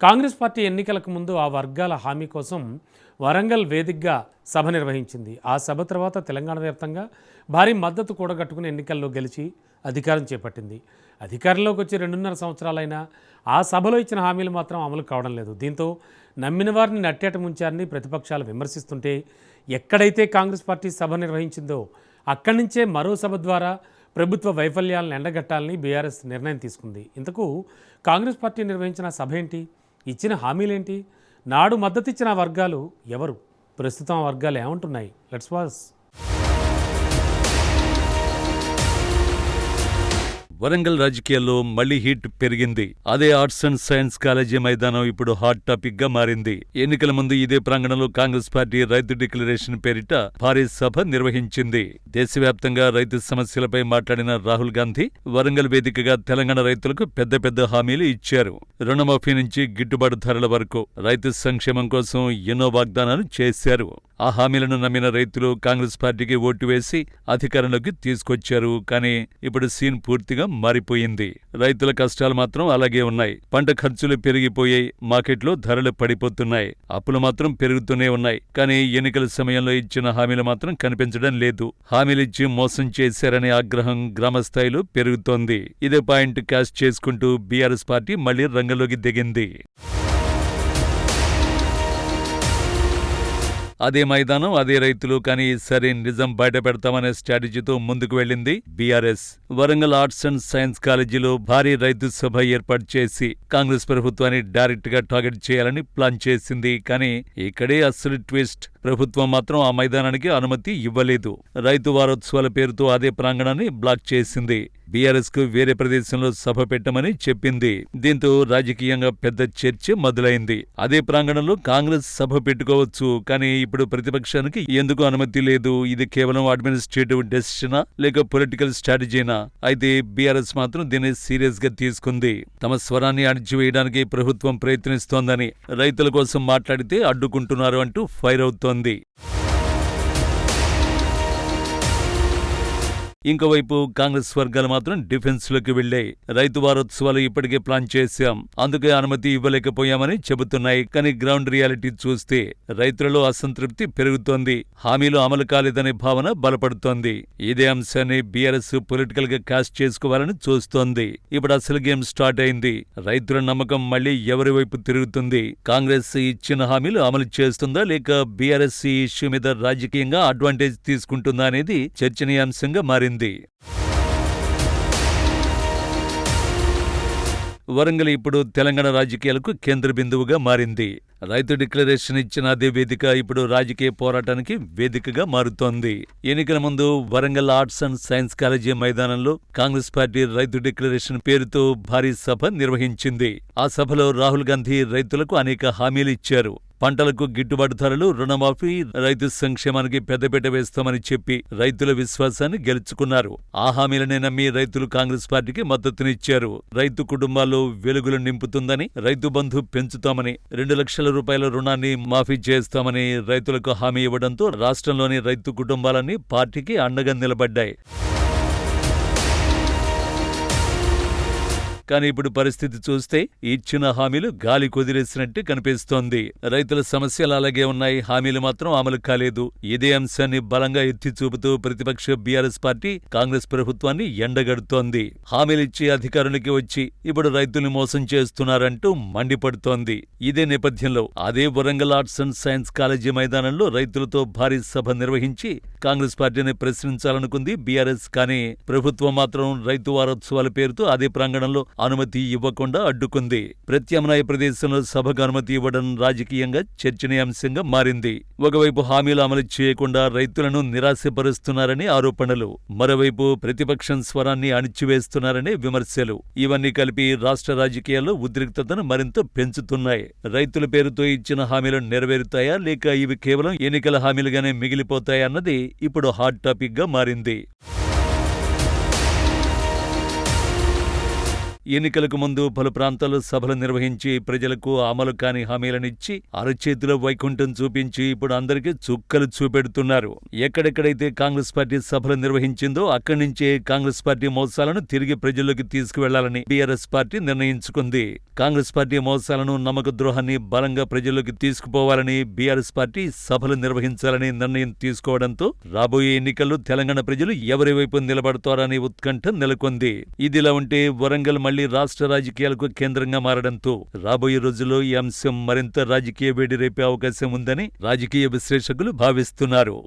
Congress party ఎన్నికలకు ముందు ఆ వర్గాల హామీ కోసం వరంగల్ వేదికగా సభ నిర్వహించింది. ఆ సభ తర్వాత తెలంగాణ వ్యాప్తంగా భారీ మద్దతు కూడగట్టుకుని ఎన్నికల్లో గెలిచి అధికారం చేపట్టింది. అధికారంలోకి వచ్చి 2.5 సంవత్సరాలైనా ఆ సభలో ఇచ్చిన హామీలు మాత్రం అమలు కావడం లేదు. దీంతో నమ్మిన వారిని నట్టేట ముంచారని ప్రతిపక్షాలు విమర్శిస్తుంటే, ఎక్కడైతే కాంగ్రెస్ పార్టీ సభ నిర్వహించిందో అక్కడి నుంచే మరో సభ ద్వారా ప్రభుత్వ వైఫల్యాలను ఎండగట్టాలని బీఆర్ఎస్ నిర్ణయం తీసుకుంది. ఇంతకు కాంగ్రెస్ పార్టీ నిర్వహించిన సభ ఏంటి? ఇచ్చిన హామీలేంటి? నాడు మద్దతిచ్చిన వర్గాలు ఎవరు? ప్రస్తుతం ఆ వర్గాలు ఏమంటున్నాయి? Let's watch. వరంగల్ రాజకీయాల్లో మళ్లీ హీట్ పెరిగింది. అదే ఆర్ట్స్ అండ్ సైన్స్ కాలేజీ మైదానం ఇప్పుడు హాట్ టాపిక్ గా మారింది. ఎన్నికల ముందు ఇదే ప్రాంగణంలో కాంగ్రెస్ పార్టీ రైతు డిక్లరేషన్ పేరిట భారీ సభ నిర్వహించింది. దేశవ్యాప్తంగా రైతు సమస్యలపై మాట్లాడిన రాహుల్ గాంధీ వరంగల్ వేదికగా తెలంగాణ రైతులకు పెద్ద హామీలు ఇచ్చారు. రుణమాఫీ నుంచి గిట్టుబాటు ధరల వరకు రైతు సంక్షేమం కోసం ఎన్నో వాగ్దానాలు చేశారు. ఆ హామీలను నమ్మిన రైతులు కాంగ్రెస్ పార్టీకి ఓటు వేసి అధికారంలోకి తీసుకొచ్చారు. కానీ ఇప్పుడు సీన్ పూర్తిగా మారిపోయింది. రైతుల కష్టాలు మాత్రం అలాగే ఉన్నాయి. పంట ఖర్చులు పెరిగిపోయాయి, మార్కెట్లో ధరలు పడిపోతున్నాయి, అప్పులు మాత్రం పెరుగుతూనే ఉన్నాయి. కానీ ఎన్నికల సమయంలో ఇచ్చిన హామీలు మాత్రం కనిపించడం లేదు. హామీలిచ్చి మోసం చేశారనే ఆగ్రహం గ్రామస్థాయిలో పెరుగుతోంది. ఇదే పాయింట్ క్యాష్ చేసుకుంటూ బీఆర్ఎస్ పార్టీ మళ్లీ రంగంలోకి దిగింది. అదే మైదానం, అదే రైతులు, కానీ సరే నిజం బయట పెడతామనే స్ట్రాటజీతో ముందుకు వెళ్లింది BRS. Warangal arts and science కాలేజీలో భారీ రైతు సభ ఏర్పాటు చేసి కాంగ్రెస్ ప్రభుత్వాన్ని డైరెక్ట్ గా టార్గెట్ చేయాలని ప్లాన్ చేసింది. కానీ ఇక్కడే అసలు ట్విస్ట్. ప్రభుత్వం మాత్రం ఆ మైదానానికి అనుమతి ఇవ్వలేదు. రైతు వారోత్సవాల పేరుతో అదే ప్రాంగణాన్ని బ్లాక్ చేసింది. బీఆర్ఎస్ కు వేరే ప్రదేశంలో సభ పెట్టమని చెప్పింది. దీంతో రాజకీయంగా పెద్ద చర్చ మొదలైంది. అదే ప్రాంగణంలో కాంగ్రెస్ సభ పెట్టుకోవచ్చు, కానీ ఇప్పుడు ప్రతిపక్షానికి ఎందుకు అనుమతి లేదు? ఇది కేవలం అడ్మినిస్ట్రేటివ్ డెసిషనా లేక పొలిటికల్ స్ట్రాటజీనా? అయితే బీఆర్ఎస్ మాత్రం దీన్ని సీరియస్ గా తీసుకుంది. తమ స్వరాన్ని అణిచివేయడానికి ప్రభుత్వం ప్రయత్నిస్తోందని, రైతుల కోసం మాట్లాడితే అడ్డుకుంటున్నారు అంటూ ఫైర్ అవుతోంది. ఇంకోవైపు కాంగ్రెస్ వర్గాలు మాత్రం డిఫెన్స్ లోకి వెళ్లాయి. రైతు వారోత్సవాలు ఇప్పటికే ప్లాన్ చేశాం, అందుకే అనుమతి ఇవ్వలేకపోయామని చెబుతున్నాయి. కానీ గ్రౌండ్ రియాలిటీ చూస్తే రైతులలో అసంతృప్తి పెరుగుతోంది. హామీలు అమలు కాలేదనే భావన బలపడుతోంది. ఇదే అంశాన్ని బీఆర్ఎస్ పొలిటికల్ గా క్యాష్ చేసుకోవాలని చూస్తోంది. ఇప్పుడు అసలు గేమ్ స్టార్ట్ అయింది. రైతుల నమ్మకం మళ్లీ ఎవరి వైపు తిరుగుతుంది? కాంగ్రెస్ ఇచ్చిన హామీలు అమలు చేస్తుందా, లేక బీఆర్ఎస్ ఈ ఇష్యూ మీద రాజకీయంగా అడ్వాంటేజ్ తీసుకుంటుందా అనేది చర్చనీయాంశంగా మారింది. వరంగల్ ఇప్పుడు తెలంగాణ రాజకీయాలకు కేంద్ర బిందువుగా మారింది. రైతు డిక్లరేషన్ ఇచ్చిన అదే వేదిక ఇప్పుడు రాజకీయ పోరాటానికి వేదికగా మారుతోంది. ఎన్నికల ముందు Warangal arts and science college మైదానంలో కాంగ్రెస్ పార్టీ రైతు డిక్లరేషన్ పేరుతో భారీ సభ నిర్వహించింది. ఆ సభలో రాహుల్ గాంధీ రైతులకు అనేక హామీలు ఇచ్చారు. పంటలకు గిట్టుబాటు ధరలు, రుణమాఫీ, రైతు సంక్షేమానికి పెద్దపీట వేస్తామని చెప్పి రైతుల విశ్వాసాన్ని గెలుచుకున్నారు. ఆ హామీలనే నమ్మి రైతులు కాంగ్రెస్ పార్టీకి మద్దతునిచ్చారు. రైతు కుటుంబాల్లో వెలుగులు నింపుతుందని, రైతు బంధు పెంచుతామని, 2 లక్షల రూపాయల రుణాన్ని మాఫీ చేస్తామని రైతులకు హామీ ఇవ్వడంతో రాష్ట్రంలోని రైతు కుటుంబాలన్నీ పార్టీకి అండగా నిలబడ్డాయి. కానీ ఇప్పుడు పరిస్థితి చూస్తే ఇచ్చిన హామీలు గాలి కుదిరేసినట్టు కనిపిస్తోంది. రైతుల సమస్యలు అలాగే ఉన్నాయి, హామీలు మాత్రం అమలు కాలేదు. ఇదే అంశాన్ని బలంగా ఎత్తి చూపుతూ ప్రతిపక్ష బీఆర్ఎస్ పార్టీ కాంగ్రెస్ ప్రభుత్వాన్ని ఎండగడుతోంది. హామీలిచ్చి అధికారునికి వచ్చి ఇప్పుడు రైతుల్ని మోసం చేస్తున్నారంటూ మండిపడుతోంది. ఇదే నేపథ్యంలో అదే Warangal arts and science college మైదానంలో రైతులతో భారీ సభ నిర్వహించి కాంగ్రెస్ పార్టీని ప్రశ్నించాలనుకుంది బీఆర్ఎస్. కానీ ప్రభుత్వం మాత్రం రైతు వారోత్సవాల పేరుతో అదే ప్రాంగణంలో అనుమతి ఇవ్వకుండా అడ్డుకుంది. ప్రత్యామ్నాయ ప్రదేశంలో సభకు అనుమతి ఇవ్వడం రాజకీయంగా చర్చనీయాంశంగా మారింది. ఒకవైపు హామీలు అమలు చేయకుండా రైతులను నిరాశపరుస్తున్నారని ఆరోపణలు, మరోవైపు ప్రతిపక్షం స్వరాన్ని అణిచివేస్తున్నారనే విమర్శలు. ఇవన్నీ కలిపి రాష్ట్ర రాజకీయాల్లో ఉద్రిక్తతను మరింత పెంచుతున్నాయి. రైతుల పేరుతో ఇచ్చిన హామీలు నెరవేరుతాయా, లేక ఇవి కేవలం ఎన్నికల హామీలుగానే మిగిలిపోతాయన్నది ఇప్పుడు హాట్ టాపిక్ గా మారింది. ఎన్నికలకు ముందు పలు ప్రాంతాల్లో సభలు నిర్వహించి ప్రజలకు అమలు కాని హామీలనిచ్చి అరచేతిలో వైకుంఠం చూపించి ఇప్పుడు అందరికీ చుక్కలు చూపెడుతున్నారు. ఎక్కడెక్కడైతే కాంగ్రెస్ పార్టీ సభలు నిర్వహించిందో అక్కడి నుంచే కాంగ్రెస్ పార్టీ మోసాలను తిరిగి ప్రజల్లోకి తీసుకువెళ్లాలని బీఆర్ఎస్ పార్టీ నిర్ణయించుకుంది. కాంగ్రెస్ పార్టీ మోసాలను, నమ్మక ద్రోహాన్ని బలంగా ప్రజల్లోకి తీసుకుపోవాలని బీఆర్ఎస్ పార్టీ సభలు నిర్వహించాలని నిర్ణయం తీసుకోవడంతో రాబోయే ఎన్నికల్లో తెలంగాణ ప్రజలు ఎవరి వైపు నిలబడతారనే ఉత్కంఠ నెలకొంది. ఇదిలా ఉంటే వరంగల్ మళ్లీ రాష్ట్ర రాజకీయాలకు కేంద్రంగా మారడంతో రాబోయే రోజుల్లో ఈ అంశం మరింత రాజకీయ వేడి రేపే అవకాశం ఉందని రాజకీయ విశ్లేషకులు భావిస్తున్నారు.